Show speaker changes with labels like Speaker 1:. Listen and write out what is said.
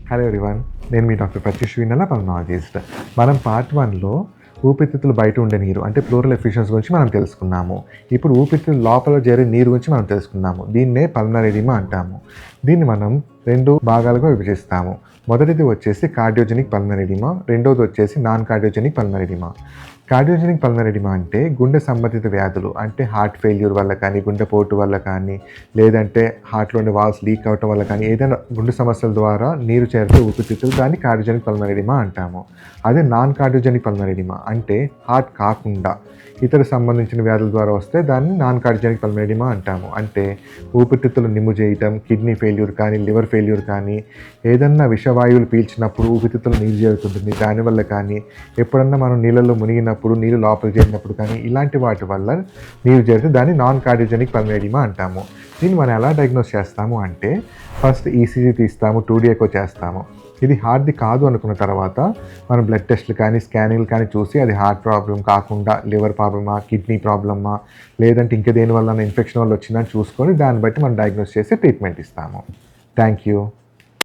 Speaker 1: Hello everyone, నేను మీ doctor Pratyush వినల, pulmonologist. మనం part 1లో ఊపిరితిత్తులు బయట ఉండే నీరు అంటే ప్లూరల్ ఎఫ్యూషన్స్ గురించి మనం తెలుసుకున్నాము. ఇప్పుడు ఊపిరితిత్తుల లోపల చేరే నీరు గురించి మనం తెలుసుకున్నాము. దీన్నే పల్మనరీ ఎడిమా అంటాము. దీన్ని మనం 2 భాగాలుగా విభజిస్తాము. మొదటిది వచ్చేసి కార్డియోజెనిక్ పల్మనరీ ఎడిమా, రెండోది వచ్చేసి non cardiogenic pulmonary oedema. Cardiogenic pulmonary oedema అంటే గుండె సంబంధిత వ్యాధులు, అంటే హార్ట్ ఫెయిల్యూర్ వల్ల కానీ, గుండెపోటు వల్ల కానీ, లేదంటే హార్ట్లో ఉండే వాల్వ్స్ లీక్ అవ్వటం వల్ల కానీ, ఏదైనా గుండె సమస్యల ద్వారా నీరు చేరితే ఊపిరితిత్తులు, దాన్ని కార్డియోజెనిక్ పల్మనరీ ఎడిమా అంటాము. అదే నాన్ కార్డియోజెనిక్ పల్మనరీ ఎడిమా అంటే హార్ట్ కాకుండా ఇతర సంబంధించిన వ్యాధుల ద్వారా వస్తే దాన్ని నాన్ కార్డియోజెనిక్ పల్మనరీ ఎడిమా అంటాము. అంటే ఊపిరితిత్తులు నిమ్ము చేయటం, కిడ్నీ ఫెయిల్యూర్ కానీ, లివర్ ఫెయిల్యూర్ కానీ, ఏదన్నా విషవాయువులు పీల్చినప్పుడు ఊపిరితిత్తులు నీరు చేరుతుంటుంది, దానివల్ల కానీ, ఎప్పుడన్నా మనం నీళ్ళల్లో మునిగినప్పుడు నీళ్ళు లోపలికి చేరినప్పుడు కానీ, ఇలాంటి వాటి వల్ల నీరు చేరితే దాన్ని నాన్ కార్డియోజెనిక్ పల్మనరీ ఎడిమా అంటాము. దీన్ని మనం ఎలా డయాగ్నోస్ చేస్తాము అంటే ఫస్ట్ ఈసీజీ తీస్తాము, 2D ఎకో చేస్తాము. ఇది హార్ట్ది కాదు అనుకున్న తర్వాత మనం బ్లడ్ టెస్ట్లు కానీ, స్కానింగ్లు కానీ చూసి అది హార్ట్ ప్రాబ్లం కాకుండా లివర్ ప్రాబ్లమా, కిడ్నీ ప్రాబ్లమా, లేదంటే ఇంకా దేని వల్ల ఇన్ఫెక్షన్ వల్ల వచ్చిందని చూసుకొని దాన్ని బట్టి మనం డయాగ్నోస్ చేసి ట్రీట్మెంట్ ఇస్తాము. Thank you.